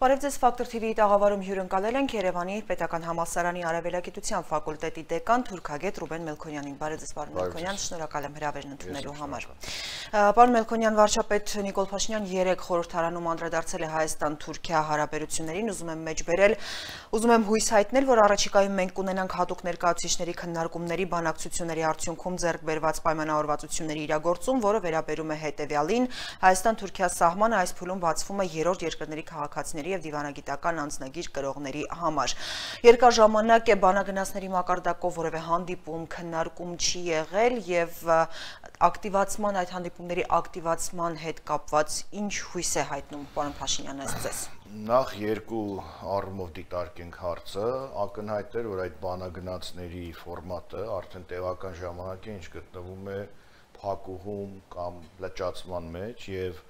Բարև ձեզ Ֆակտոր TV-ի տաղավարում հյուրընկալել ենք Երևանի պետական համալսարանի արևելագիտության ֆակուլտետի դեկան թուրքագետ Ռուբեն Մելքոնյանին։ Բարև ձեզ, պարոն Մելքոնյան, շնորհակալ եմ հրավերն ընդունելու համար։ Պարոն Մելքոնյան, վարչապետ Նիկոլ Փաշինյան երեկ խորհրդարանում անդրադարձել է Հայաստան-Թուրքիա հարաբերություններին, ուզում եմ հույս հայտնել, որ առաջիկայում մենք կունենանք հատուկ ներկայացուցիչների քննարկումների, բանակցությունների արդյունքում ձեռք բերված պայմանավորվածությունների իրագործում, որը վերաբերում է հետևյալին. Հայաստան-Թուրքիա սահմանը այս փուլում բացվում է երրորդ երկրների քաղաքացիների և դիվանագիտական անձնագիր կրողների համար։ Երկար ժամանակ է բանագնացների մակարդակով որևէ հանդիպում, քննարկում չի եղել և այդ հանդիպումների ակտիվացման հետ կապված ինչ հույս է հայտնում պարոն Փաշինյանը ձեզ։ Նախ երկու առումով դիտարկենք հարցը, ակնհայտ էր, որ այդ բանագնացների ֆորմատը արդեն տևական ժամանակ է, ինչ գտնվում է փակուղում կամ լճացման մեջ և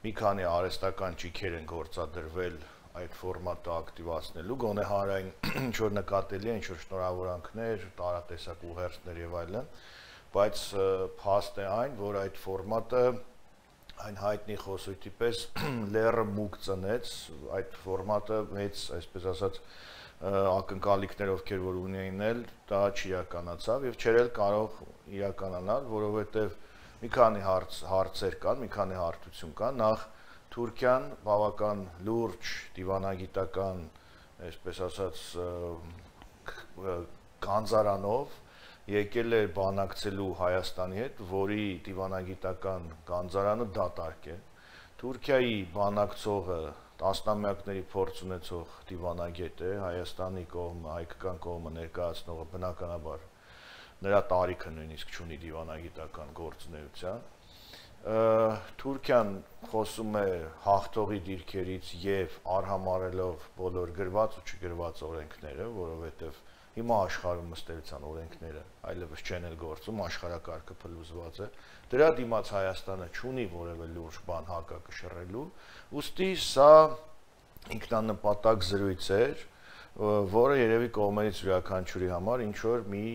մի քանի արհեստական ճիգեր են գործադրվել այդ ֆորմատը ակտիվացնելու, գոնե հանրային ինչ-որ նկատելի է, ինչ-որ շնորհավորանքներ, տարատեսակ ուղերձներ և այլն, բայց փաստ է այն, որ այդ ֆորմատը այն հայտնի խոսույթի պես լեռը մուգ ծնեց, այդ ֆորմատը մեծ, այսպես ասած, ակնկալիքներ ովքեր որ ունեին էլ, դա չիրականացավ և չէր էլ կարող իրականանալ, որովհետև մի քանի հարցեր կան, մի քանի հարթություն կան, նախ Թուրքիան բավական լուրջ դիվանագիտական, այսպես ասած, գանձարանով եկել է բանակցելու Հայաստանի հետ, որի դիվանագիտական գանձարանը դատարկ է։ Թուրքիայի բանակցողը տասնամյակների փորձ ունեցող դիվանագետ է, Հայաստանի կողմը, հայկական կողմը ներկայացնողը բնականաբար նրա տարիքը նույնիսկ չունի դիվանագիտական գործունեության։ Թուրքիան խոսում է հաղթողի դիրքերից և արհամարհելով բոլոր գրված ու չգրված օրենքները, որովհետև հիմա աշխարհում ըստ էության օրենքները այլևս չեն էլ գործում, աշխարհակարգը փլուզված է։ Դրա դիմաց Հայաստանը չունի որևէ լուրջ բան հակակշռելու, ուստի սա ինքնանպատակ զրույց էր, որը երևի կողմերից յուրաքանչյուրի համար ինչ-որ մի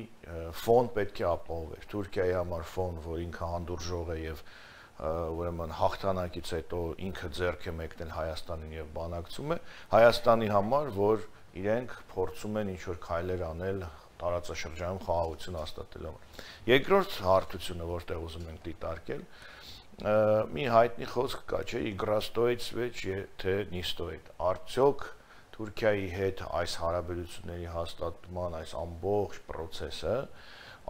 ֆոն պետք է ապահովեր։ Թուրքիայի համար ֆոն, որ ինքը հանդուրժող է և ուրեմն հաղթանակից հետո ինքը ձեռք է մեկնել Հայաստանին և բանակցում է, Հայաստանի համար, որ իրենք փորձում են ինչ-որ քայլեր անել տարածաշրջանում խաղաղություն հաստատելու համար։ Երկրորդ հարթությունը, որտեղ ուզում ենք դիտարկել, մի հայտնի խոսք կա, չէ, «Իգրա стоит свеч, թե не стоит»։ Արդյոք Թուրքիայի հետ այս հարաբերությունների հաստատման այս ամբողջ process-ը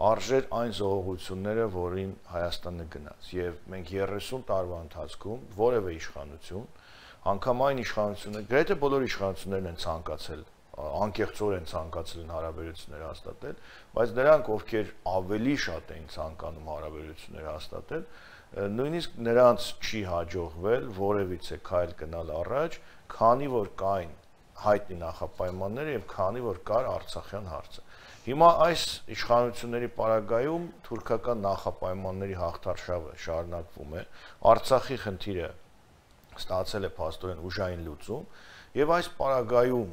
արժեր այն զողողությունները, որին Հայաստանը գնաց, և մենք 30 տարվա ընթացքում որևէ իշխանություն, անգամ այն իշխանությունը, գրեթե բոլոր իշխանություններն են ցանկացել, անկեղծորեն ցանկացել են հարաբերություններ հաստատել, բայց նրանք, ովքեր ավելի շատ էին ցանկանում հարաբերություններ հաստատել, նույնիսկ նրանց չի հաջողվել որևիցե քայլ գնալ առաջ, քանի որ կային հայտնի նախապայմանները և քանի որ կար Արցախյան հարցը։ Հիմա այս իշխանությունների պարագայում թուրքական նախապայմանների հաղթարշավը շարունակվում է, Արցախի խնդիրը ստացել է փաստորեն ուժային լուծում, և այս պարագայում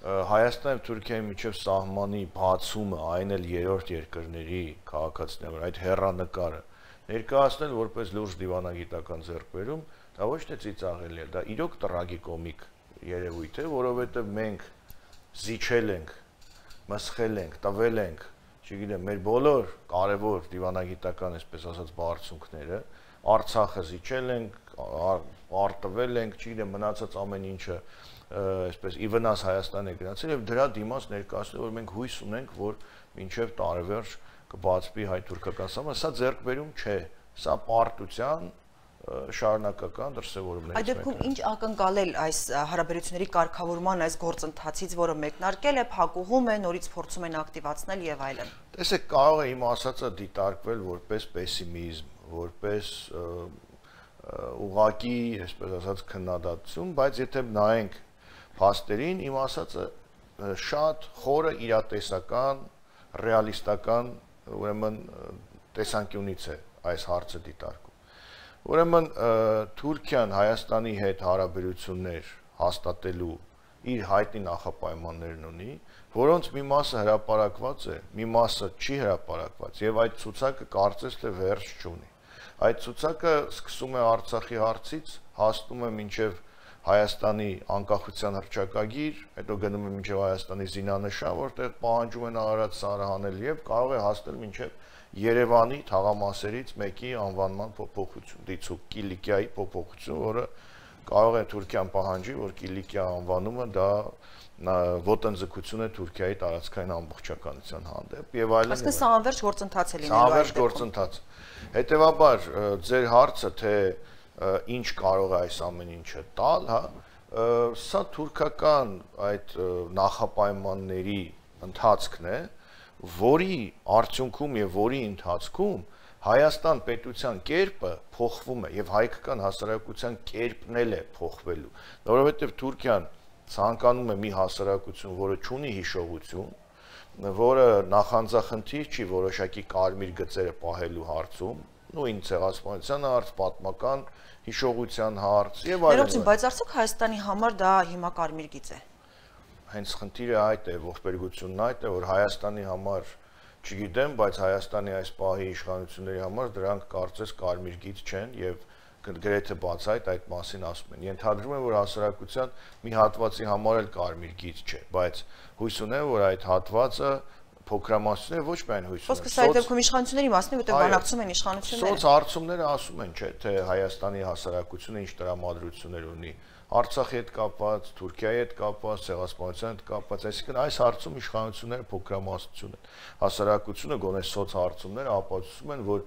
Հայաստանի և Թուրքիայի միջև սահմանի բացումը, այն էլ երրորդ երկրների քաղաքացիների, այդ հեռանկարը ներկայացնել որպես լուրջ դիվանագիտական ձեռքբերում, դա ոչ թե ծիծաղելի է, դա իրոք տրագիկոմիկ երևույթ է, որովհետև մենք զիջել ենք, մսխել ենք, տվել ենք, չգիտեմ, մեր բոլոր կարևոր դիվանագիտական, այսպես ասած, բարձունքները, Արցախը զիջել ենք, արտվել ենք, չգիտեմ, մնացած ամեն ինչը, այսպես, ի վնաս Հայաստանի է գնացել և դրա դիմաց ներկայացնել, որ մենք հույս ունենք, որ մինչև տարեվերջ կբացվի հայ-թուրքական սահմանը, սա ձեռքբերում չէ, սա պարտության շարունակական դրսևորումներից Այդ դեպքում ինչ ակնկալել այս հարաբերությունների կարգավորման այս գործընթացից, որը մեկնարկել է, փակուղում է, նորից փորձում են ակտիվացնել եւ այլն։ Տեսեք, կարող է իմ ասածը դիտարկվել որպես պեսիմիզմ, որպես ուղղակի, այսպես ասած, քննադատություն, բայց եթե նայենք փաստերին, իմ ասածը շատ խորը իրատեսական, ռեալիստական, ուրեմն տեսանկյունից է այս հարցը դիտարկում։ Ուրեմն Թուրքիան Հայաստանի հետ հարաբերություններ հաստատելու իր հայտնի նախապայմաններն ունի, որոնց մի մասը հրապարակված է, մի մասը չի հրապարակված, եւ այդ ցուցակը կարծես թե վերջ չունի։ Այդ ցուցակը սկսում է Արցախի հարցից, հասնում է մինչև Հայաստանի անկախության հռչակագիր, հետո գնում է մինչև Հայաստանի զինանշան, որտեղ պահանջում են Արարատ սարահանել եւ կարող է հասնել մինչև Երևանի թաղամասերից մեկի անվանման փոփոխություն, դիցուկ Կիլիկիայի փոփոխություն, որը կարող է Թուրքիան պահանջի, որ Կիլիկիա անվանումը դա ոտնձգություն է Թուրքիայի տարածքային ամբողջականության հանդեպ եւ այլն։ Այսինքն սա անվերջ գործընթաց է լինելու։ Անվերջ գործընթաց։ Հետևաբար ձեր հարցը թե ինչ կարող է այս ամեն ինչը տալ, հա, սա թուրքական այդ նախապայմանների ընթացքն է, որի արդյունքում եւ որի ընթացքում Հայաստան պետության կերպը փոխվում է եւ հայկական հասարակության կերպն էլ է փոխվելու, որովհետեւ Թուրքիան ցանկանում է մի հասարակություն, որը ունի հիշողություն, որը նախանձախնդիր չի որոշակի կարմիր գծերը պահելու հարցում, նույն ցեղասպանության հարց, պատմական հիշողության հարց եւ այլն։ Ներողություն, բայց արդյոք Հայաստանի համար դա հիմա կարմիր գիծ է։ Հենց խնդիրը այդ է, ողբերգությունն այդ է, որ Հայաստանի համար չգիտեմ, բայց Հայաստանի այս պահի իշխանությունների համար դրանք կարծես կարմիր գիծ չեն եւ գրեթե բացայտ այդ մասին ասում են։ Ենթադրում եմ, որ հասարակության մի հատվածի համար էլ կարմիր գիծ չէ, բայց հույս ունեմ, որ այդ հատվածը փոքրամասնությունները ոչ միայն հույս ունեն։ Խոսքը սա այդ դեպքում իշխանությունների մասն է, որտեղ բանակցում են իշխանությունները։ Սոցհարցումները ասում են, չէ, թե Հայաստանի հասարակությունը ինչ տրամադրություններ ունի Արցախի հետ կապված, Թուրքիայի հետ կապված, ցեղասպանության հետ կապված, այսինքն այս հարցում իշխանությունները փոքրամասնություն են։ Հասարակությունը գոնե սոցհարցումները ապացուցում են, որ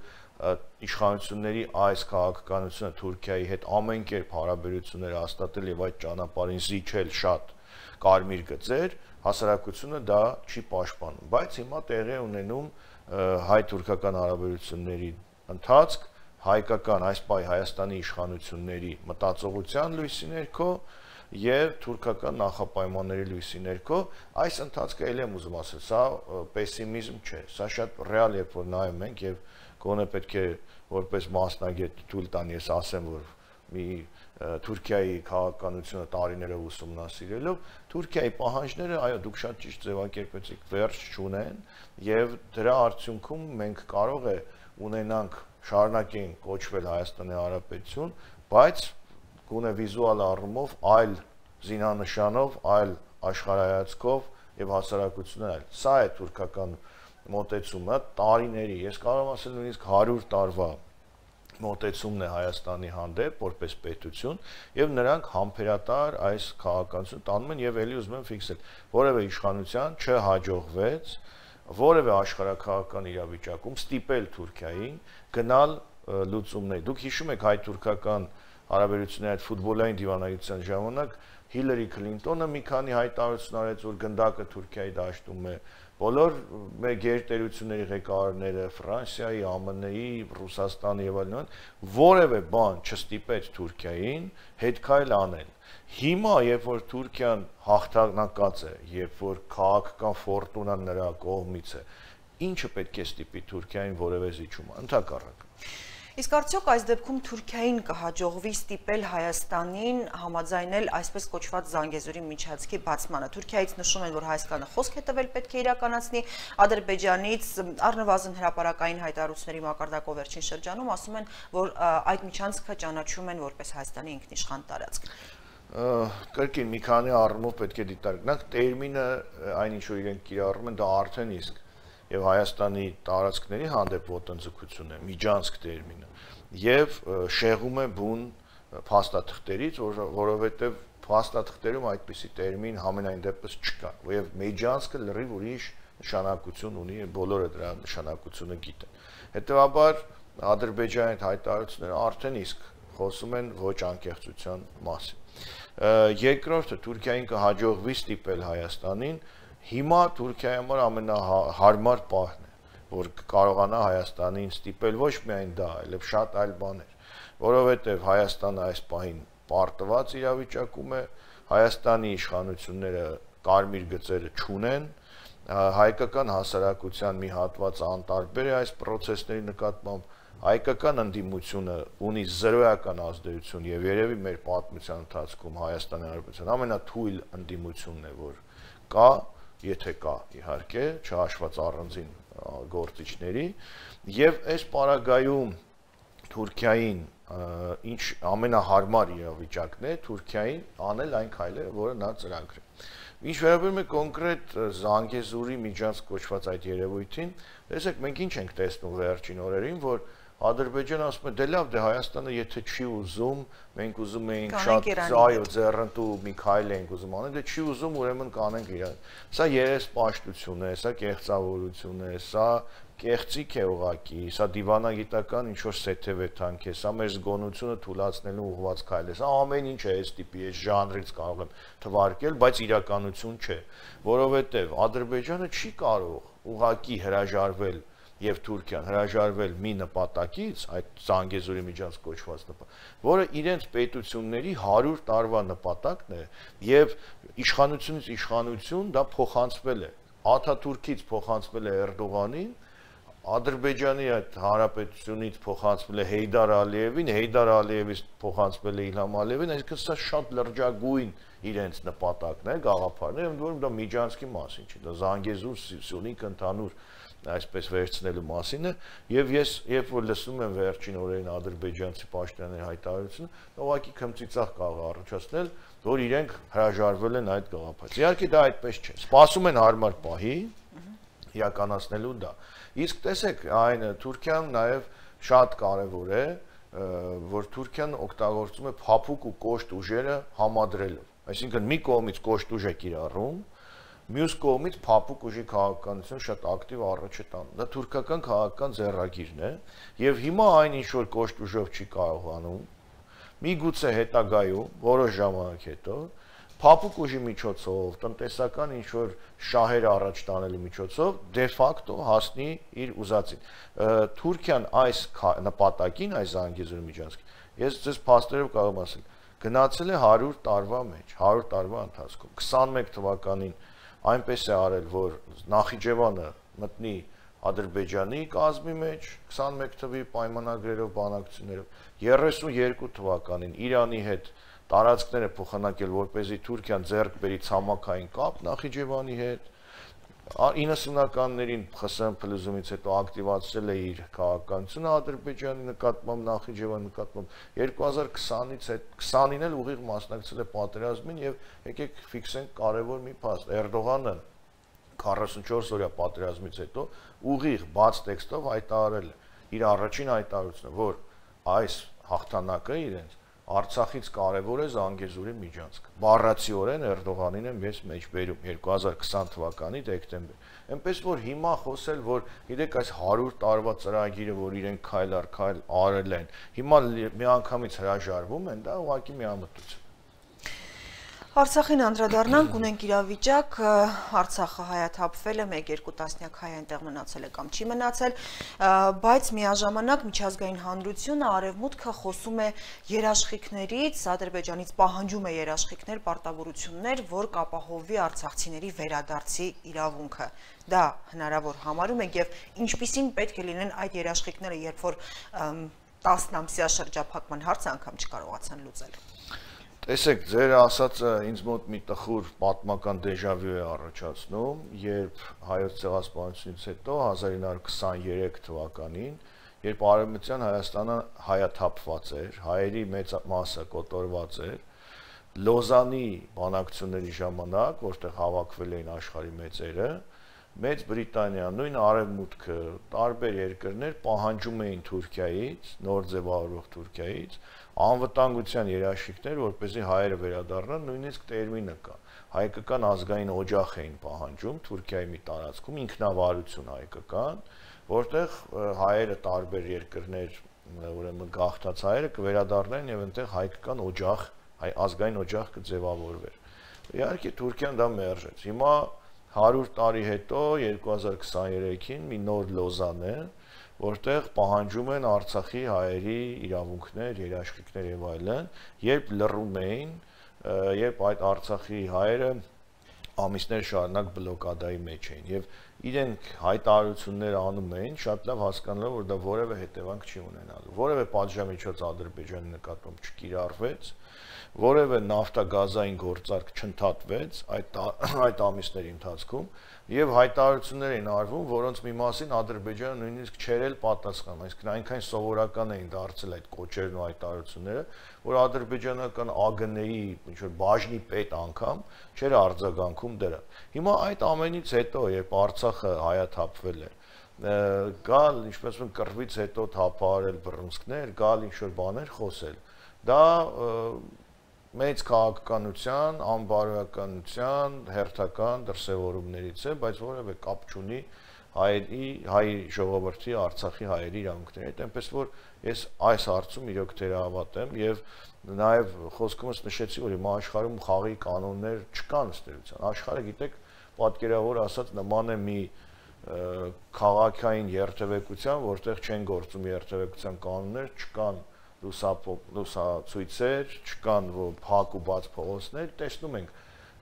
իշխանությունների այս քաղաքականությունը Թուրքիայի հետ ամեն կերպ հարաբերություններ հաստատել եւ այդ ճանապարհին զիջել շատ կարմիր գծեր, հասարակությունը դա չի պաշտպանում, բայց հիմա տեղի է ունենում հայ-թուրքական հարաբերությունների ընթացք, հայկական այս պահի Հայաստանի իշխանությունների մտածողության լույսի ներքո եւ թուրքական նախապայմանների լույսի ներքո այս ընթացքը ել եմ ուզում ասել, սա պեսիմիզմ չէ, սա շատ ռեալ երբ որ նայում ենք եւ գոնե պետք է որպես մասնագետ թույլ տան ես ասեմ, որ մի Թուրքիայի քաղաքականությունը տարիներով ուսումնասիրելով Թուրքիայի պահանջները, այո, դուք շատ ճիշտ ձևակերպեցիք, վերջ չունեն եւ դրա արդյունքում մենք կարող է ունենանք շարունակենք կոչվել Հայաստանի Հանրապետություն, բայց գոնե վիզուալ առումով այլ զինանշանով, այլ աշխարհայացքով եւ հասարակություններ այլ։ Սա է թուրքական մոտեցումը տարիների, ես կարող եմ ասել նույնիսկ 100 տարվա մոտեցումն է Հայաստանի հանդեպ որպես պետություն եւ նրանք համբերատար այս քաղաքականություն տանում են եւ ելի ուզում եմ ֆիքսել, որևէ իշխանության չհաջողվեց որևէ աշխարհակաղակական իրավիճակում ստիպել Թուրքիային գնալ լուծումների։ Դուք հիշում եք հայ-թուրքական հարաբերությունների այդ ֆուտբոլային դիվանագիտության ժամանակ Հիլարի Քլինտոնը մի քանի հայտարարություն արեց, որ գնդակը Թուրքիայի դաշտում է։ Բոլոր մեր գերտերությունների ղեկավարները Ֆրանսիայի, ԱՄՆ-ի, Ռուսաստանի եւ այլն որևէ բան չստիպեց Թուրքիային հետքայլ անել։ Հիմա, երբ որ Թուրքիան հաղթանակած է, երբ որ քաղաքական ֆորտունան նրա կողմից է, ինչը պետք է ստիպի Թուրքիային որևէ զիջում, ընդհակառակը։ Իսկ արդյոք այս դեպքում Թուրքիային կհաջողվի ստիպել Հայաստանին համաձայնել այսպես կոչված Զանգեզուրի միջանցքի բացմանը։ Թուրքիայից նշում են, որ Հայաստանը խոսք է տվել պետք է իրականացնի, Ադրբեջանից առնվազն հրապարակային հայտարարությունների մակարդակով վերջին շրջանում ասում են, որ այդ միջանցքը ճանաչում են որպես Հայաստանի ինքնիշխան տարածք։ Կրկին մի քանի առումով պետք է դիտարկենք տերմինը, այնինչ որ իրենք կիրառում են, դա արդեն իսկ եւ Հայաստանի տարածքների հանդեպ ոտնձգություն է, միջանցք տերմինը, եւ շեղում է բուն փաստաթղթերից, որովհետեւ փաստաթղթերում այդպիսի տերմին համենայն դեպս չկա, եւ միջանցքը լրիվ ուրիշ նշանակություն ունի, բոլորը դրա նշանակությունը գիտեն։ Հետեւաբար Ադրբեջանի այդ հայտարարությունները արդեն իսկ խոսում են ոչ անկեղծության մասին։ Երկրորդը Թուրքիային կհաջողվի ստիպել Հայաստանին Հիմա Թուրքիայի համար ամենահարմար պահն է, որ կարողանա Հայաստանին ստիպել ոչ միայն դա, այլև շատ այլ բաներ, որովհետև Հայաստանը այս պահին պարտված իրավիճակում է, Հայաստանի իշխանությունները կարմիր գծերը չունեն, հայկական հասարակության մի հատվածը անտարբեր է այս պրոցեսների նկատմամբ, հայկական ընդդիմությունը ունի զրոյական ազդեցություն եւ երևի մեր պատմության ընթացքում Հայաստանի Հանրապետության ամենաթույլ ընդդիմությունն է, որ կա, եթե կա, իհարկե, չհաշված առանձին գործիչների, եւ այս պարագայում Թուրքիային ինչ ամենահարմար իրավիճակն է Թուրքիային անել այն քայլերը, որը նա ծրագրել է։ Ինչ վերաբերում է կոնկրետ Զանգեզուրի միջանցք կոչված այդ երևույթին, տեսեք, մենք ինչ ենք տեսնում վերջին օրերին, որ Ադրբեջանը ասում է, դե լավ, դե Հայաստանը եթե չի ուզում, մենք ուզում էինք շատ այո, ձեռնտու մի քայլ ենք ուզում անել, դե չի ուզում, ուրեմն կանենք իրար։ Սա երեսպաշտություն է, սա կեղծավորություն է, սա կեղծիք է ուղղակի, սա դիվանագիտական ինչ որ սեթևեթանք է, սա մեր զգոնությունը թույլատնելու ուղղված քայլ է։ Սա ամեն ինչ է այս տիպի, այս ժանրից կարող եմ թվարկել, բայց իրականություն չէ, որովհետև Ադրբեջանը չի կարող ուղղակի հրաժարվել եւ Թուրքիան հրաժարվել մի նպատակից, այդ Զանգեզուրի միջանցք կոչված նպատակ, որը իրենց պետությունների 100 տարվա նպատակն է եւ իշխանությունից իշխանություն դա փոխանցվել է։ Աթաթուրքից փոխանցվել է Էրդողանին, Ադրբեջանի այդ հանրապետությունից փոխանցվել է Հեյդար Ալիևին, Հեյդար Ալիևից փոխանցվել է Իլհամ Ալիևին, այսինքն սա շատ լրջագույն իրենց նպատակն է, գաղափարն է, ընդ որում դա միջանցքի մասին չի, դա Զանգեզուր, Սյունիք ընդհանուր այսպես վերցնելու մասին է, եւ ես երբ որ լսում եմ վերջին օրերին ադրբեջանցի պաշտոնյաների հայտարարությունը, ուղղակի քմծիծաղ կարող առաջացնել, որ իրենք հրաժարվել են այդ գաղափարից։ Իհարկե դա այդպես չէ։ Սպասում են հարմար պահի իրականացնելու դա։ Իսկ տեսեք, այն Թուրքիան նաեւ շատ կարեւոր է, որ Թուրքիան օգտագործում է փափուկ ու կոշտ ուժերը համադրելով։ Այսինքն մի կողմից կոշտ ուժ է կիրառում, մյուս կողմից փափուկ ուժի քաղաքականություն շատ ակտիվ առաջ է տանում։ Դա թուրքական քաղաքական ձեռագիրն է, եւ հիմա այն ինչ որ կոշտ ուժով չի կարողանում, միգուցե հետագայում, որոշ ժամանակ հետո, փափուկ ուժի միջոցով, տնտեսական ինչ որ շահեր առաջ տանելու միջոցով դե ֆակտո հասնի իր ուզածին։ Թուրքիան այս նպատակին, այս Զանգեզուրի միջանցքի, ես ձեզ փաստերով կարող եմ ասել, գնացել է 100 տարվա մեջ, 100 տարվա ընթացքում, 21 թվականին այնպես է արել, որ Նախիջևանը մտնի Ադրբեջանի կազմի մեջ 21 թվականի պայմանագրերով, բանակցություններով, 32 թվականին Իրանի հետ տարածքները փոխանակել, որպեսզի Թուրքիան ձեռք բերի ցամաքային կապ Նախիջևանի հետ, 90-ականներին ԽՍՀՄ փլուզումից հետո ակտիվացրել է իր քաղաքականությունը Ադրբեջանի նկատմամբ, Նախիջևանի նկատմամբ, 2020-ին էլ ուղիղ մասնակցել է պատերազմին եւ եկեք ֆիքսենք կարեւոր մի փաստ, Էրդողանը 44 օրյա պատերազմից հետո ուղիղ բաց տեքստով հայտարարել է իր առաջին հայտարարությունը, որ այս հաղթանակը իրենց Արցախից կարևոր է Զանգեզուրի միջանցքը։ Բառացիորեն Էրդողանին եմ ես մեջբերում 2020 թվականի դեկտեմբեր։ Այնպես որ հիմա խոսել, որ գիտեք այս 100 տարվա ծրագիրը, որ իրենք քայլ առ քայլ արել են, հիմա միանգամից հրաժարվում են, դա ուղղակի միամտություն։ Արցախին անդրադառնանք, ունենք իրավիճակ, Արցախը հայաթափվել է, 1-2 տասնյակ հայ այնտեղ մնացել է կամ չի մնացել, բայց միաժամանակ միջազգային հանրությունը արևմուտքը խոսում է երաշխիքներից, Ադրբեջանից պահանջում է երաշխիքներ, պարտավորություններ, որ կապահովի արցախցիների վերադարձի իրավունքը։ Դա հնարավոր համարում եք եւ ինչպիսին պետք է լինեն այդ երաշխիքները, երբ որ 10 ամսյա շրջափակման հարցը անգամ չկարողացան լուծել։ Տեսեք, ձեր ասածը ինձ մոտ մի տխուր պատմական դեժավյու է առաջացնում, երբ հայոց ցեղասպանությունից հետո 1923 թվականին, երբ Արևմտյան Հայաստանը հայաթափված էր, հայերի մեծ մասը կոտորված էր, Լոզանի բանակցությունների ժամանակ, որտեղ հավաքվել էին աշխարհի մեծերը, Մեծ Բրիտանիան, նույն Արևմուտքը, տարբեր երկրներ պահանջում էին Թուրքիայից, նոր ձևավորվող Թուրքիայից, անվտանգության երաշխիքներ, որպեսզի հայերը վերադառնան, նույնիսկ տերմինը կա։ Հայկական ազգային օջախ էին պահանջում Թուրքիայի մի տարածքում, ինքնավարություն հայկական, որտեղ հայերը տարբեր երկրներ, ուրեմն գաղթած հայերը կվերադառնային եւ այնտեղ հայկական օջախ, ազգային օջախ կձևավորվեր։ Իհարկե Թուրքիան դա մերժեց։ Հիմա 100 տարի հետո 2023-ին մի նոր Լոզան է, որտեղ պահանջում են Արցախի հայերի իրավունքներ, երաշխիքներ եւ այլն, երբ լռում էին, երբ այդ Արցախի հայերը ամիսներ շարունակ բլոկադայի մեջ էին եւ իրենք հայտարարություններ անում էին շատ լավ հասկանալով որ դա որևէ հետևանք չի ունենալու որևէ պատժամիջոց Ադրբեջանի նկատմամբ չկիրառվեց որևէ նավթագազային գործարք չընդհատվեց այդ ամիսների ընթացքում եւ հայտարարություններ էին արվում որոնց մի մասին Ադրբեջանը նույնիսկ չէր էլ պատասխանում այսինքն այնքան սովորական էին դարձել այդ կոչերն ու հայտարարությունները որ ադրբեջանական ԱԳՆ-ի ինչ որ բաժնի պետ անգամ չէր արձագանքում դրան հիմա այդ ամենից հետո երբ Արցախը հայաթափվել է գալ ինչպես ասում կռվից հետո թափահարել բռունցքներ գալ ինչ որ բաներ խոսել դա մեծ քաղաքականության, անբարոյականության, հերթական դրսևորումներից է, բայց որևէ կապ չունի հայ ժողովրդի Արցախի հայերի իրավունքների հետ, այնպես որ ես այս հարցում իրոք թերահավատ եմ եւ նաեւ խոսքումս նշեցի, որ հիմա աշխարհում խաղի կանոններ չկան ըստ էության։ Աշխարհը գիտեք, պատկերավոր ասած նման է մի քաղաքային երթևեկության, որտեղ չեն գործում երթևեկության կանոններ, չկան լուսացույցեր, չկան փակ ու բաց փողոցներ, տեսնում ենք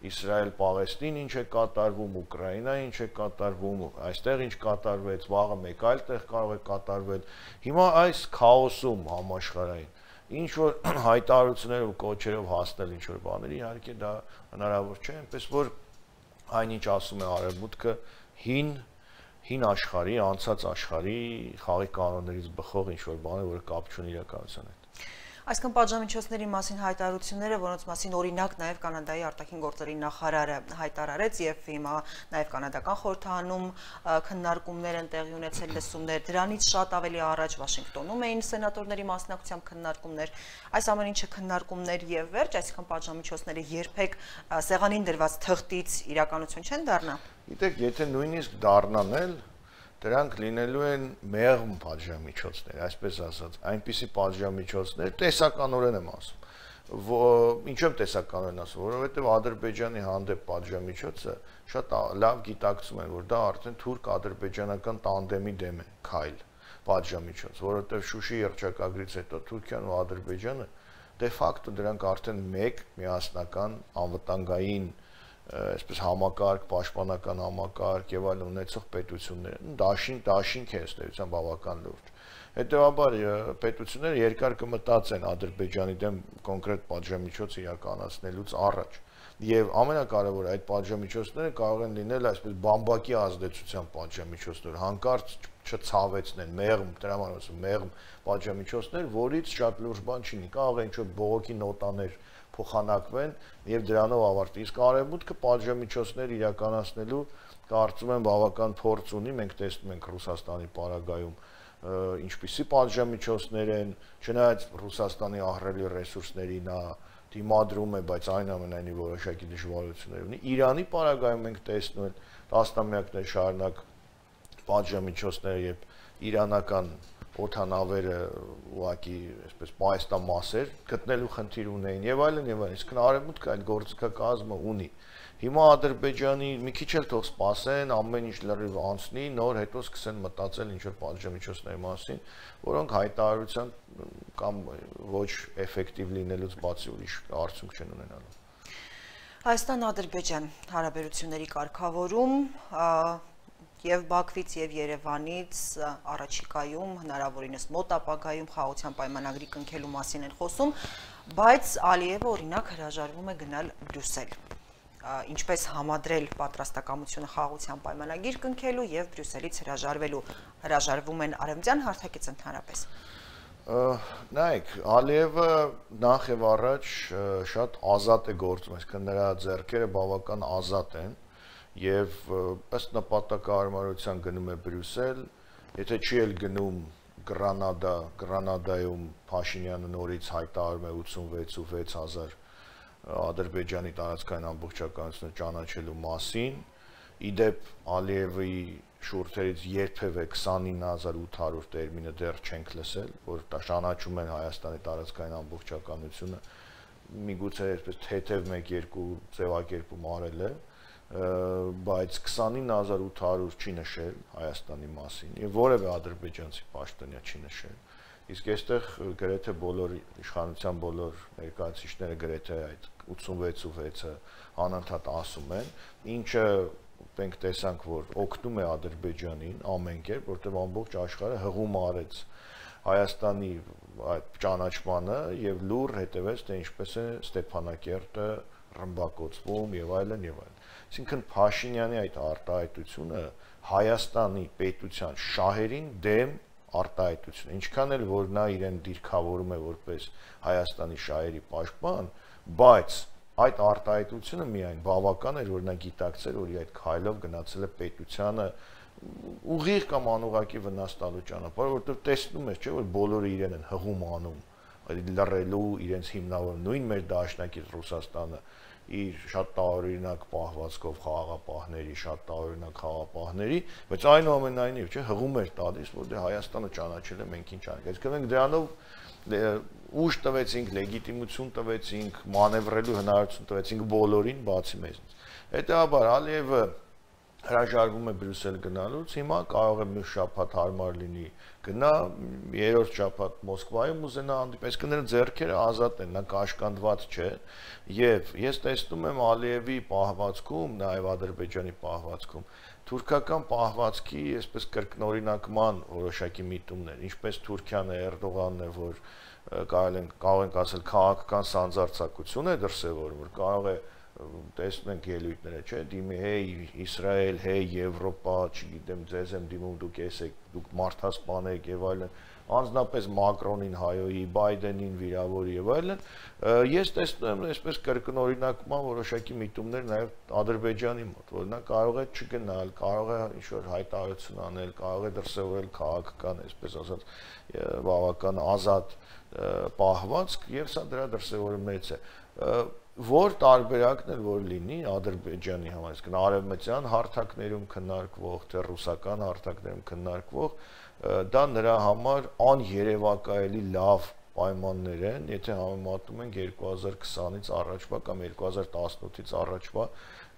Իսրայել-Պաղեստին ինչ է կատարվում, Ուկրաինա ինչ է կատարվում, այստեղ ինչ կատարվեց, վաղը մեկ այլ տեղ կարող է կատարվել։ Հիմա այս քաոսում համաշխարհային ինչ որ հայտարարություններով ու կոչերով հասնել ինչ որ բաների, իհարկե դա հնարավոր չէ, այնպես որ այնինչ ասում է Արևմուտքը հին աշխարհի, անցած աշխարհի խաղի կանոններից բխող ինչ որ բան է, որը կապ չունի իրականության հետ։ Այսքան պատժամիջոցների մասին հայտարարությունները, որոնց մասին օրինակ նաև Կանադայի արտաքին գործերի նախարարը հայտարարեց եւ հիմա նաև կանադական խորհրդանում քննարկումներ են տեղի ունեցել լսումներ, դրանից շատ ավելի առաջ Վաշինգտոնում էին սենատորների մասնակցությամբ քննարկումներ, այս ամեն ինչը քննարկումներ եւ վերջ, այսքան պատժամիջոցները երբեք սեղանին դրված թղթից իրականություն չեն դառնա։ Գիտեք, եթե նույնիսկ դառնան էլ դրանք լինելու են մեղմ պատժամիջոցներ, այսպես ասած, այնպիսի պատժամիջոցներ, տեսականորեն եմ ասում։ Ինչու եմ տեսականորեն ասում, որովհետև Ադրբեջանի հանդեպ պատժամիջոցը շատ լավ գիտակցում են, որ դա արդեն թուրք-ադրբեջանական տանդեմի դեմ է քայլ պատժամիջոց, որովհետև Շուշի երճակագրից հետո Թուրքիան ու Ադրբեջանը դե ֆակտո դրանք արդեն մեկ միասնական անվտանգային այսպես համակարգ, պաշտպանական համակարգ եւ այլ ունեցող պետություններ դաշինք է ըստ էության բավական լուրջ։ Հետևաբար պետությունները երկար կմտածեն Ադրբեջանի դեմ կոնկրետ պատժամիջոց իրականացնելուց առաջ։ Եվ ամենակարևորը այդ պատժամիջոցները կարող են լինել այսպես բամբակի ազդեցության պատժամիջոցներ, հանկարծ չցավեցնեն, մեղմ, տրամաբանություն ասում, մեղմ պատժամիջոցներ, որից շատ լուրջ բան չի լինի, կարող է ինչ-որ բողոքի նոտաներ փոխանակվեն եւ դրանով ավարտվի։ Իսկ Արևմուտքը պատժամիջոցներ իրականացնելու կարծում եմ բավական փորձ ունի, մենք տեսնում ենք Ռուսաստանի պարագայում ինչպիսի պատժամիջոցներ են, չնայած Ռուսաստանի ահռելի ռեսուրսների նա դիմադրում է, բայց այնուամենայնիվ որոշակի դժվարություններ ունի։ Իրանի պարագայում մենք տեսնում ենք տասնամյակներ շարունակ պատժամիջոցներ եւ իրանական օդանավերը ուղղակի այսպես պայստամասեր գտնելու խնդիր ունեին եւ այլն, իսկ Արևմուտքը այդ գործիքակազմը ունի։ Հիմա Ադրբեջանի մի քիչ էլ թող սպասեն, ամեն ինչ լրիվ անցնի, նոր հետո սկսեն մտածել ինչ որ պատժամիջոցների մասին, որոնք հայտարարության կամ ոչ էֆեկտիվ լինելուց բացի ուրիշ արդյունք չեն ունենալու։ Հայաստան-Ադրբեջան հարաբերությունների կարգավորում եւ Բաքվից եւ Երևանից առաջիկայում հնարավորինս մոտ ապագայում խաղաղության պայմանագրի կնքելու մասին են խոսում, բայց Ալիևը օրինակ հրաժարվում է գնալ Բրյուսել։ Ինչպես համադրել պատրաստակամությունը խաղաղության պայմանագիր կնքելու եւ Բրյուսելից հրաժարվում են արևմտյան հարթակից ընդհանրապես։ Նայեք, Ալիևը նախ եւ առաջ շատ ազատ է գործում, այսինքն նրա ձեռքերը բավական ազատ են եւ ըստ նպատակահարմարության գնում է Բրյուսել, եթե չի էլ գնում Գրանադայում Փաշինյանը նորից հայտարարում է 86,600 Ադրբեջանի տարածքային ամբողջականությունը ճանաչելու մասին, իդեպ Ալիևի շուրթերից երբևէ 29800 տերմինը դեռ չենք լսել, որ ճանաչում են Հայաստանի տարածքային ամբողջականությունը, միգուցե այսպես թեթև 1-2 ձևակերպում արել է, բայց 29800 չի նշել Հայաստանի մասին եւ որևէ ադրբեջանցի պաշտոնյա չի նշել։ Իսկ այստեղ գրեթե բոլոր իշխանության բոլոր ներկայացուցիչները գրեթե այդ 86-6-ը անընդհատ ասում են, ինչը մենք տեսանք, որ օգնում է Ադրբեջանին ամեն կերպ, որտեղ ամբողջ աշխարհը հղում արեց Հայաստանի այդ ճանաչմանը եւ լուր հետևեց, թե ինչպես է Ստեփանակերտը ռմբակոծվում եւ այլն եւ այլն։ Այսինքն Փաշինյանի այդ արտահայտությունը Հայաստանի պետության շահերին դեմ արտահայտություն։ Ինչքան էլ որ նա իրեն դիրքավորում է որպես Հայաստանի շահերի պաշտպան, բայց այդ արտահայտությունը միայն բավական էր, որ նա գիտակցեր, որ իր այդ քայլով գնացել է պետությանը ուղիղ կամ անուղղակի վնաս տալու ճանապարհ, որովհետև տեսնում ես, չէ՞, որ բոլորը իրեն են հղում անում, լռելու իրենց հիմնավոր նույն մեր դաշնակից Ռուսաստանը իր շատ տարօրինակ պահվածքով խաղաղապահների, շատ տարօրինակ խաղաղապահների, բայց այնուամենայնիվ, չէ, հղում էր տալիս, որ դե Հայաստանը ճանաչել է, մենք ինչ անենք։ Այսինքն դրանով ուժ տվեցինք, լեգիտիմություն տվեցինք, մանևրելու հնարավորություն տվեցինք բոլորին, բացի մեզնից։ Հետևաբար Ալիևը հրաժարվում է Բրյուսել գնալուց, հիմա կարող է մյուս շաբաթ հարմար լինի գնա, երրորդ շաբաթ Մոսկվայում ուզենա հանդիպել, այսինքն նրա ձեռքերը ազատ են, նա կաշկանդված չէ, եւ ես տեսնում եմ Ալիևի պահվածքում, նաեւ Ադրբեջանի պահվածքում, թուրքական պահվածքի, այսպես կրկնօրինակման որոշակի միտումներ, ինչպես Թուրքիան է, Էրդողանն է, որ կարող ենք ասել քաղաքական սանձարձակություն է դրսևորում, որ կարող է տեսնում ենք ելույթները, չէ, դիմի հեյ Իսրայել, հեյ Եվրոպա, չգիտեմ, ձեզ եմ դիմում, դուք եք, դուք մարդասպան եք եւ այլն, անձնապես Մակրոնին հայոյի, Բայդենին վիրավորի եւ այլն, ես տեսնում եմ այսպես կրկնօրինակման որոշակի միտումներ նաեւ Ադրբեջանի մոտ, որ նա կարող է չգնալ, կարող է ինչ-որ հայտարարություն անել, կարող է դրսևորել քաղաքական, այսպես ասած, բավական ազատ պահվածք եւ սա դրա դրսևորումներից է։ Որ տարբերակն էլ որ լինի Ադրբեջանի համար, այսինքն արևմտյան հարթակներում քննարկվող, թե ռուսական հարթակներում քննարկվող, դա նրա համար աներևակայելի լավ պայմաններ են, եթե համեմատում ենք 2020-ից առաջվա կամ 2018-ից առաջվա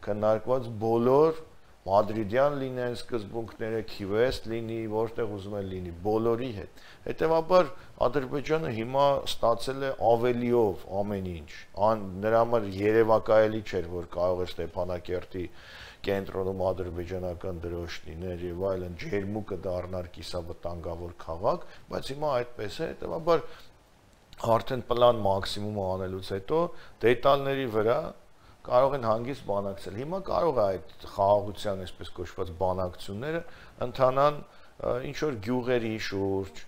քննարկված բոլոր Մադրիդյան լինեն սկզբունքները, Քիվեստ լինի, որտեղ ուզում են լինի, բոլորի հետ։ Հետևաբար Ադրբեջանը հիմա ստացել է ավելիով ամեն ինչ։ Նրա համար երևակայելի չէր, որ կարող է Ստեփանակերտի կենտրոնում ադրբեջանական դրոշ լիներ եւ այլն, ջերմուկը դառնար կիսավտանգավոր քաղաք, բայց հիմա այդպես է, հետևաբար արդեն պլան մաքսիմումը անելուց հետո դետալների վրա կարող են հանգիստ բանակցել։ Հիմա կարող է այդ խաղաղության, այսպես կոչված բանակցությունները ընթանան ինչ-որ գյուղերի շուրջ,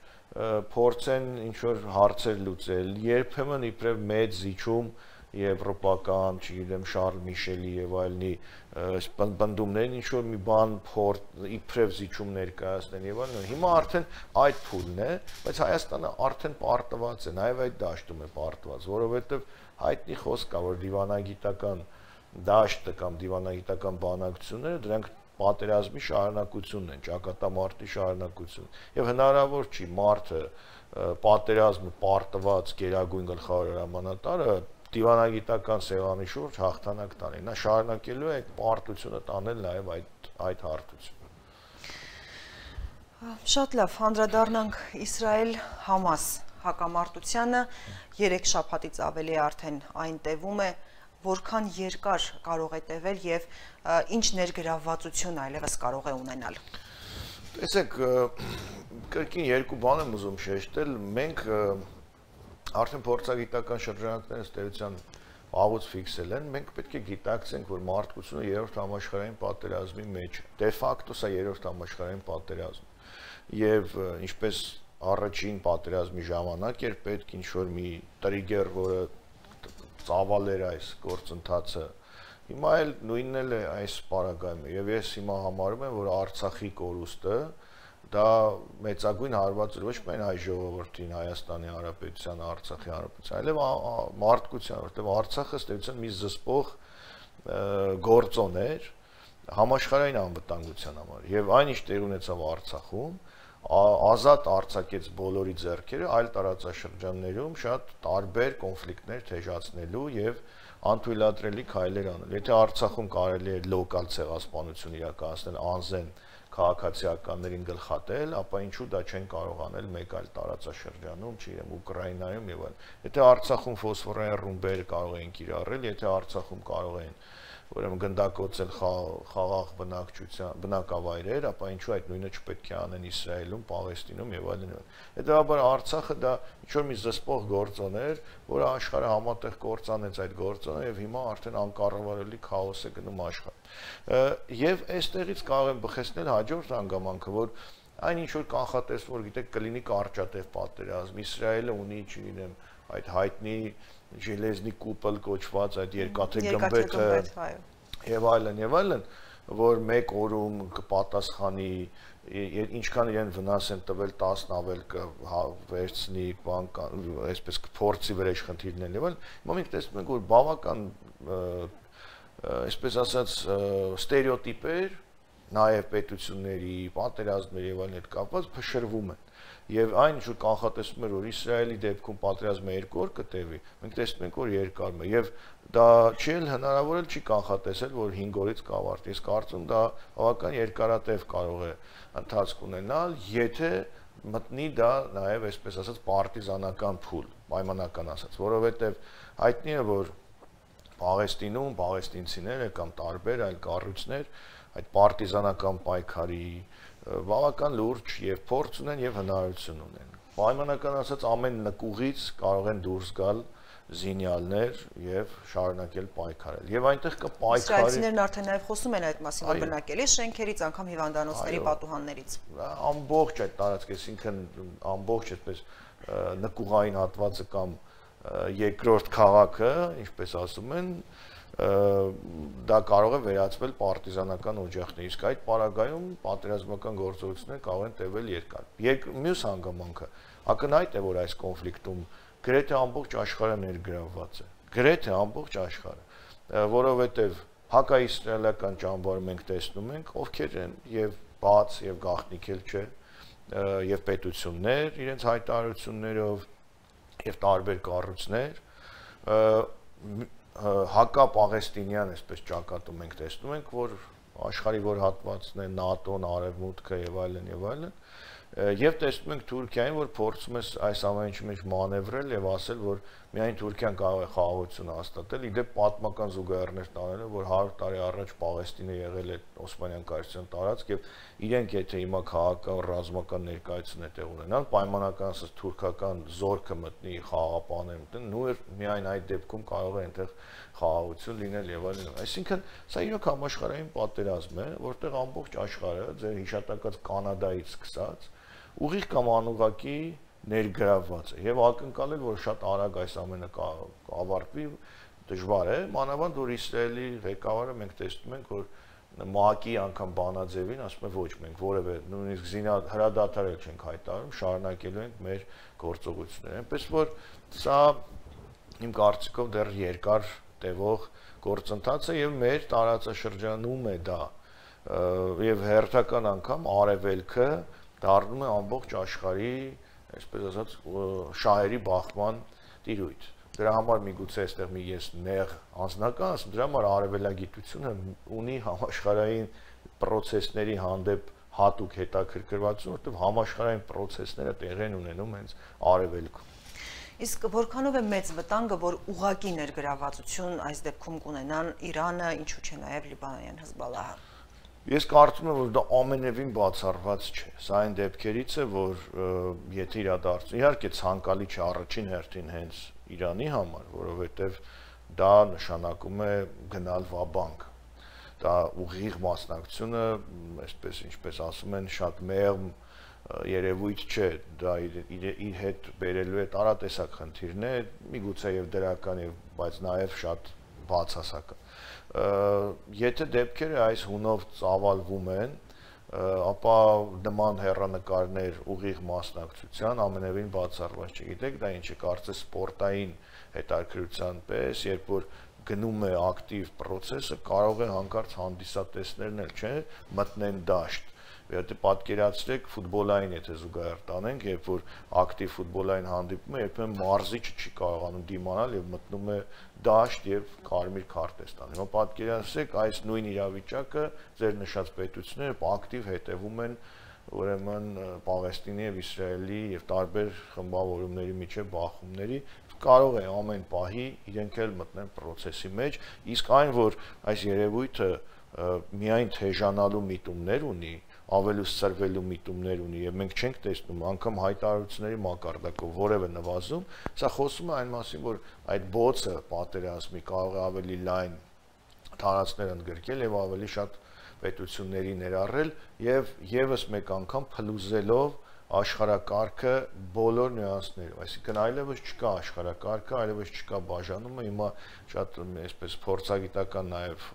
փորձեն ինչ-որ հարցեր լուծել, երբեմն իբրև մեծ զիջում եվրոպական, չգիտեմ, Շարլ Միշելի եւ այլնի բնդումներին ինչ-որ մի բան իբրև զիջում ներկայացնեն եւ այլն։ Հիմա արդեն այդ փուլն է, բայց Հայաստանը արդեն պարտված է, նաեւ այդ դաշտում է պարտված, որովհետեւ հայտնի խոսք կա, որ դիվանագիտական դաշտը կամ դիվանագիտական բանակցությունները դրանք պատերազմի շարունակությունն են, ճակատամարտի շարունակություն։ Եվ հնարավոր չի մարդը պատերազմը պարտված գերագույն գլխավոր հրամանատարը դիվանագիտական սեղանի շուրջ հաղթանակ տանի։ Նա շարունակելու է այդ պարտությունը տանել նաև այդ հարթությունը։ Շատ լավ, անդրադառնանք Իսրայել-Համաս հակամարտությանը, 3 շաբաթից ավելի արդեն այն տևում է, որքան երկար կարող է տևել եւ ինչ ներգրավվածություն այլևս կարող է ունենալ։ Տեսեք, կրկին երկու բան եմ ուզում շեշտել, մենք արդեն փորձագիտական շրջանակները ստերության աղուց ֆիքսել են, մենք պետք է գիտակցենք, որ մարդկությունը երրորդ համաշխարհային պատերազմի մեջ է, դե ֆակտո սա երրորդ համաշխարհային պատերազմ եւ ինչպես առաջին պատերազմի ժամանակ էր պետք ինչ-որ մի տրիգեր, որը ծավալեր այս գործընթացը, հիմա էլ նույնն էլ է այս պարագայում եւ ես հիմա համարում եմ, որ Արցախի կորուստը դա մեծագույն հարված էր ոչ միայն հայ ժողովրդին, Հայաստանի Հանրապետության, Արցախի Հանրապետության, այլև մարդկության, որտեղ Արցախը ստեցության մի զսպող գործոն էր համաշխարհային անվտանգության համար եւ այն ինչ տեղ ունեցավ Արցախում ազատ արձակեց բոլորի ձեռքերը այլ տարածաշրջաններում շատ տարբեր կոնֆլիկտներ թեժացնելու եւ անթույլատրելի քայլեր անել։ Եթե Արցախում կարելի է լոկալ ցեղասպանություն իրականացնել անզեն քաղաքացիականներին գլխատել, ապա ինչու դա չեն կարող անել մեկ այլ տարածաշրջանում, չգիտեմ, Ուկրաինայում եւ այլն։ Եթե Արցախում ֆոսֆորային ռումբեր կարող են կիրառել, եթե Արցախում կարող են ուրեմն գնդակոծել խաղաղ բնակավայրեր, ապա ինչու այդ նույնը չպետք է անեն Իսրայելում, Պաղեստինում եւ այլն։ Հետեւաբար Արցախը դա ինչ-որ մի զսպող գործոն էր, որը աշխարհը համատեղ կործանեց այդ գործոնը եւ հիմա արդեն անկառավարելի քաոս է գնում աշխարհ։ Եվ այստեղից կարող են բխեցնել հաջորդ հանգամանքը, որ այն ինչ որ կանխատեսվում, որ գիտեք, կլինի կարճատև պատերազմ, Իսրայելը ունի, չգիտեմ, այդ հայտնի Ժելեզնի կուպլ կոչված այդ երկաթե գմբեթը եւ այլն, որ մեկ օրում կպատասխանի ինչքան իրեն վնաս են տվել 10 ավել կվերցնի բանկ, այսպես կփորձի վրեժ խնդիրներ եւ այլն, մենք տեսնում ենք որ բավական այսպես ասած ստերեոտիպեր նաեւ պետությունների, պատերազմների եւ այլն հետ կապված փշրվում են։ Եվ այն ինչ որ կանխատեսում էր որ Իսրայելի դեպքում պատերազմը 2 օր կտևի, մենք տեսնում ենք որ երկարում է եւ դա չի հնարավոր էլ չի կանխատեսել որ 5 օրից կավարտի։ Ես կարծում դա բավական երկարատև կարող է ընթացք ունենալ, եթե մտնի դա նաեւ այսպես ասած պարտիզանական փուլ, պայմանական ասած, որովհետեւ հայտնի է որ Պաղեստինում պաղեստինցիները կամ տարբեր այլ կառույցներ այդ պարտիզանական պայքարի բավական լուրջ եւ փորձ ունեն եւ հնարավորություն ունեն։ Պայմանական ասած ամեն նկուղից կարող են դուրս գալ զինյալներ եւ շարունակել պայքարել։ Եւ այնտեղ կա պայքարի։ Իսրայելցիներն արդեն նաեւ խոսում են այդ մասին, որ բնակելի շենքերից, անգամ հիվանդանոցների պատուհաններից։ Ամբողջ այդ տարածքը, այսինքն ամբողջ այդպես նկուղային հատվածը կամ երկրորդ քաղաքը, ինչպես ասում են, դա կարող է վերածվել պարտիզանական օջախների, իսկ այդ պարագայում պատերազմական գործողություններ կարող են տևել երկար։ Մյուս հանգամանքը ակնհայտ է, որ այս կոնֆլիկտում գրեթե ամբողջ աշխարհը ներգրավված է, գրեթե ամբողջ աշխարհը, որովհետև հակաիսրայելական ճամբարը մենք տեսնում ենք, ովքեր են եւ բաց եւ գաղտնիք էլ չէ, եւ պետություններ իրենց հայտարարություններով եւ տարբեր կառույցներ հակապաղեստինյան այսպես ճակատում մենք տեսնում ենք, որ աշխարհի որ հատվածն է ՆԱՏՕ-ն, Արևմուտքը եւ այլն, եւ տեսնում ենք Թուրքիային, որ փորձում է այս ամենի մեջ մանևրել եւ ասել, որ միայն Թուրքիան կարող է խաղաղություն հաստատել, իդեպ պատմական զուգահեռներ տանել, որ 100 տարի առաջ Պաղեստինը եղել է Օսմանյան կայսրության տարածք եւ իրենք եթե հիմա քաղաքական ռազմական ներկայություն է տեղ ունենան, պայմանական ասած թուրքական զորքը մտնի խաղաղապաներ մտնեն, նույն միայն այդ դեպքում կարող է այնտեղ խաղաղություն լինել եւ այլն։ Այսինքն սա իրոք համաշխարհային պատերազմ է, որտեղ ամբողջ աշխարհը ձեր հիշատակած Կանադայից սկսած ուղիղ կամ անուղղակի ներգրավված է եւ ակնկալել որ շատ արագ այս ամենը ավարտվի դժվար է, մանավանդ որ Իսրայելի ղեկավարը մենք տեսնում ենք որ ՄԱԿ-ի անգամ բանաձևին ասում է ոչ մենք որևէ նույնիսկ հրադադարել չենք հայտարարում, շարունակելու ենք մեր գործողությունները։ Այնպես որ սա իմ կարծիքով դեռ երկար տևող գործընթաց է եւ մեր տարածաշրջանում է դա եւ հերթական անգամ արևելքը դառնում է ամբողջ աշխարհի, այսպես ասած, շահերի բախման տիրույթ։ Դրա համար միգուցե այստեղ մի ես նեղ անձնական ասում, դրա համար արևելագիտությունը ունի համաշխարհային process-ների հանդեպ հատուկ հետաքրքրվածություն, որտեղ համաշխարհային process-ները տեղի են ունենում հենց արևելքում։ Իսկ որքանով է մեծ վտանգը, որ ուղղակի ներգրավվածություն այս դեպքում կունենան Իրանը, ինչու՞ չէ նաև Լիբանանյան Հեզբոլլահը։ Ես կարծում եմ, որ դա ամենևին բացառված չէ։ Սա այն դեպքերից է, որ եթե իրադարձություն, իհարկե ցանկալի չէ առաջին հերթին հենց Իրանի համար, որովհետև դա նշանակում է գնալ վաբանկ։ Դա ուղիղ մասնակցությունը, այսպես ինչպես ասում են, շատ մեղմ երևույթ չէ, դա իր հետ բերելու է տարատեսակ խնդիրներ, միգուցե եւ դրական եւ բայց նաեւ շատ բացասական։ Եթե դեպքերը այս հունով ծավալվում են, ապա նման հեռանկարներ ուղիղ մասնակցության ամենևին բացառված չէ։ Գիտեք, դա ինչ է, կարծես սպորտային հետաքրքրության պես, երբ որ գնում է ակտիվ process-ը, կարող է հանկարծ հանդիսատեսներն էլ, չէ, մտնեն դաշտ։ Եթե պատկերացրեք ֆուտբոլային, եթե զուգահեռ տանենք, երբ որ ակտիվ ֆուտբոլային հանդիպում է, երբեմն մարզիչը չի կարողանում դիմանալ եւ մտնում է դաշտ եւ կարմիր քարտ է ստանում։ Հիմա պատկերացրեք այս նույն իրավիճակը ձեր նշած պետությունները ակտիվ հետևում են ուրեմն Պաղեստինի եւ Իսրայելի եւ տարբեր խմբավորումների միջև բախումների, կարող է ամեն պահի իրենք էլ մտնեն process-ի մեջ, իսկ այն որ այս երևույթը միայն թեժանալու միտումներ ունի, ավելուց ծրվելու միտումներ ունի եւ մենք չենք տեսնում անգամ հայտարարությունների մակարդակով որևէ նվազում, սա խոսում է այն մասին, որ այդ բոցը պատերազմի կարող է ավելի լայն տարածքներ ընդգրկել եւ ավելի շատ պետությունների ներառել եւ եւս մեկ անգամ փլուզելով աշխարհակարգը բոլոր նյուանսներով, այսինքն այլևս չկա աշխարհակարգը, այլևս չկա բաժանումը, հիմա շատ այսպես փորձագիտական նաև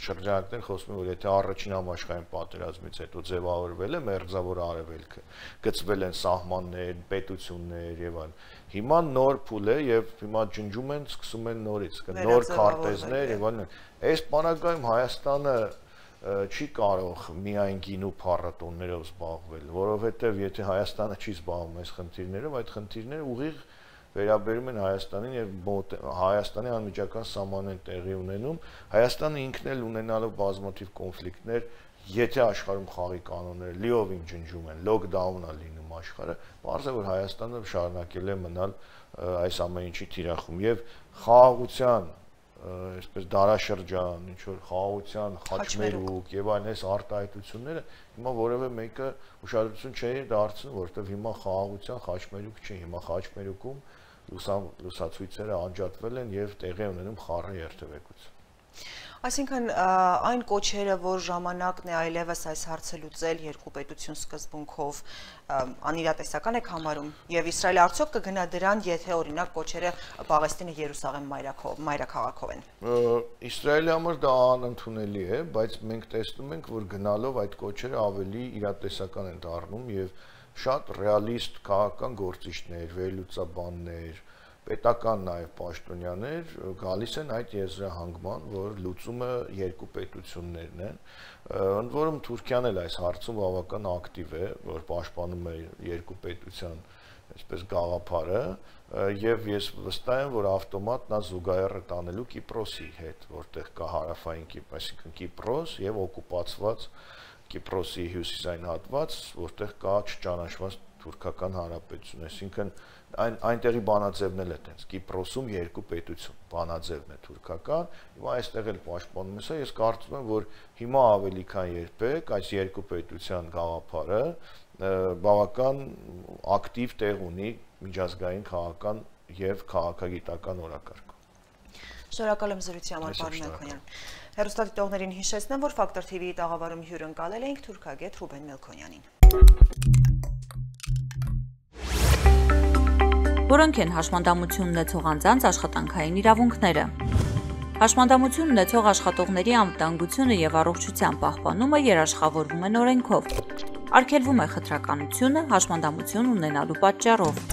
շրջանակներ խոսում են, որ եթե առաջին համաշխարհային պատերազմից հետո ձևավորվել է մերձավոր արևելքը, գծվել են սահմաններ, պետություններ եւ այլն, հիմա նոր փուլ է եւ հիմա ջնջում են, սկսում են նորից, նոր քարտեզներ եւ այլն, այս բանակայում Հայաստանը չի կարող միայն գինու փառատոններով զբաղվել, որովհետև եթե Հայաստանը չի զբաղվում այս խնդիրներով, այդ խնդիրները ուղիղ վերաբերում են Հայաստանին եւ Հայաստանի անմիջական սահմանն են տեղի ունենում, Հայաստանը ինքն էլ ունենալով բազմաթիվ կոնֆլիկտներ, եթե աշխարհում խաղի կանոնները լիովին ջնջում են, լոկդաուն է լինում աշխարհը, բարձր է որ Հայաստանը շարունակել է մնալ այս ամեն ինչի թիրախում եւ խաղաղության այսպես դարաշրջան, ինչ որ խաղաղության, խաչմերուկ եւ այլն այս արտահայտությունները հիմա որևէ մեկը ուշադրություն չի դարձնում, որովհետեւ հիմա խաղաղության խաչմերուկ չի, հիմա խաչմերուկում լուսացույցերը անջատվել են եւ տեղի ունենում խառը երթևեկություն։ Այսինքն այն կոչերը, որ ժամանակն է այլևս այս հարցը լուծել երկու պետություն սկզբունքով անիրատեսական եք համարում եւ Իսրայելը արդյոք կգնա դրան, եթե օրինակ կոչերը Պաղեստինը Երուսաղեմ մայրաքաղաքով են։ Իսրայելի համար դա անընդունելի է, բայց մենք տեսնում ենք, որ գնալով այդ կոչերը ավելի իրատեսական են դառնում եւ շատ ռեալիստ քաղաքական գործիչներ, վերլուծաբաններ, պետական նաև պաշտոնյաներ գալիս են այդ եզրահանգման, որ լուծումը երկու պետություններն են, ընդ որում Թուրքիան էլ այս հարցում բավական ակտիվ է, որ պաշտպանում է երկու պետության այսպես գաղափարը, եւ ես վստահ եմ, որ ավտոմատ նա զուգահեռ է տանելու Կիպրոսի հետ, որտեղ կա հարավային Կիպրոս, այսինքն Կիպրոս եւ օկուպացված Կիպրոսի հյուսիսային հատված, որտեղ կա չճանաչված թուրքական հանրապետություն, այսինքն այնտեղի բանաձևն էլ է տենց, Կիպրոսում երկու պետություն, բանաձևն է թուրքական, հիմա այստեղ էլ պաշտպանում է սա, ես կարծում եմ, որ հիմա ավելի քան երբեք այս երկու պետության գաղափարը բավական ակտիվ տեղ ունի միջազգային քաղաքական եւ քաղաքագիտական օրակարգում։ Շնորհակալ եմ զրույցի համար, պարոն Մելքոնյան։ Հեռուստադիտողներին հիշեցնեմ, որ Ֆակտոր TV-ի տաղավարում հյուրընկալել էինք թուրքագետ Ռուբեն Մելքոնյանին։ Որոնք են հաշմանդամություն ունեցող անձանց աշխատանքային իրավունքները։ Հաշմանդամություն ունեցող աշխատողների անվտանգությունը եւ առողջության պահպանումը երաշխավորվում են օրենքով։ Արգելվում է խտրականությունը հաշմանդամություն ունենալու պատճառով։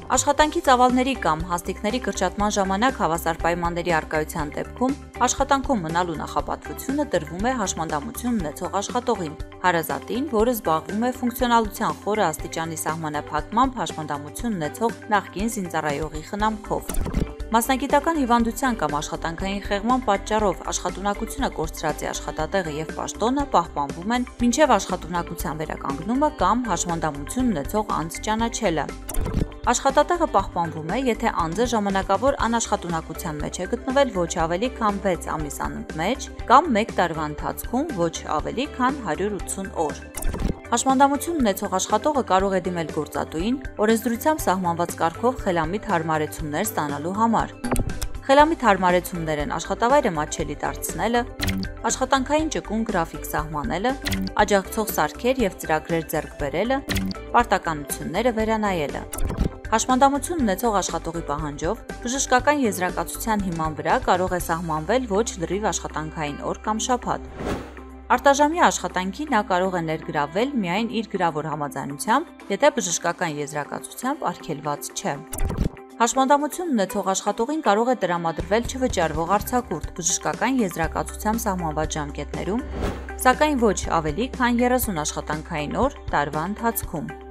Աշխատանքի ծավալների կամ հաստիկների կրճատման ժամանակ հավասար պայմանների առկայության դեպքում աշխատանքում մնալու նախապատվությունը տրվում է հաշմանդամություն ունեցող աշխատողին, հարազատին, որը զբաղվում է ֆունկցիոնալության խորը աստիճանի սահմանափակմամբ հաշմանդամություն ունեցող նախկին զինծառայողի խնամքով։ Մասնագիտական հիվանդության կամ աշխատանքային խեղման պատճառով աշխատունակությունը կորցրած է աշխատատեղը եւ պաշտոնը պահպանվում են մինչեւ աշխատունակության վերականգնումը կամ հաշմանդամություն ունեցող անձ ճանաչելը։ Աշխատատեղը պահպանվում է, եթե անձը ժամանակավոր անաշխատունակության մեջ է գտնվել ոչ ավելի քան 6 ամիս անընդմեջ կամ 1 տարվա ընթացքում ոչ ավելի քան 180 օր։ Հաշմանդամություն ունեցող աշխատողը կարող է դիմել գործատուին օրենսդրությամբ սահմանված կարգով խելամիտ հարմարեցումներ ստանալու համար։ Խելամիտ հարմարեցումներ են աշխատավայրը մատչելի դարձնելը, աշխատանքային ճկուն գրաֆիկ սահմանելը, աջակցող սարքեր եւ ծրագրեր ձեռք բերելը, պարտականությունները վերանայելը։ Հաշմանդամություն ունեցող աշխատողի պահանջով բժշկական եզրակացության հիման վրա կարող է սահմանվել ոչ լրիվ աշխատանքային օր կամ շաբաթ։ Արտաժամյա աշխատանքի նա կարող է ներգրավվել միայն իր գրավոր համաձայնությամբ, եթե բժշկական եզրակացությամբ արգելված չէ։ Հաշմանդամություն ունեցող աշխատողին կարող է տրամադրվել չվճարվող արձակուրդ բժշկական եզրակացությամբ սահմանված ժամկետներում, սակայն ոչ ավելի, քան 30 աշխատանքային օր տարվա ընթացքում։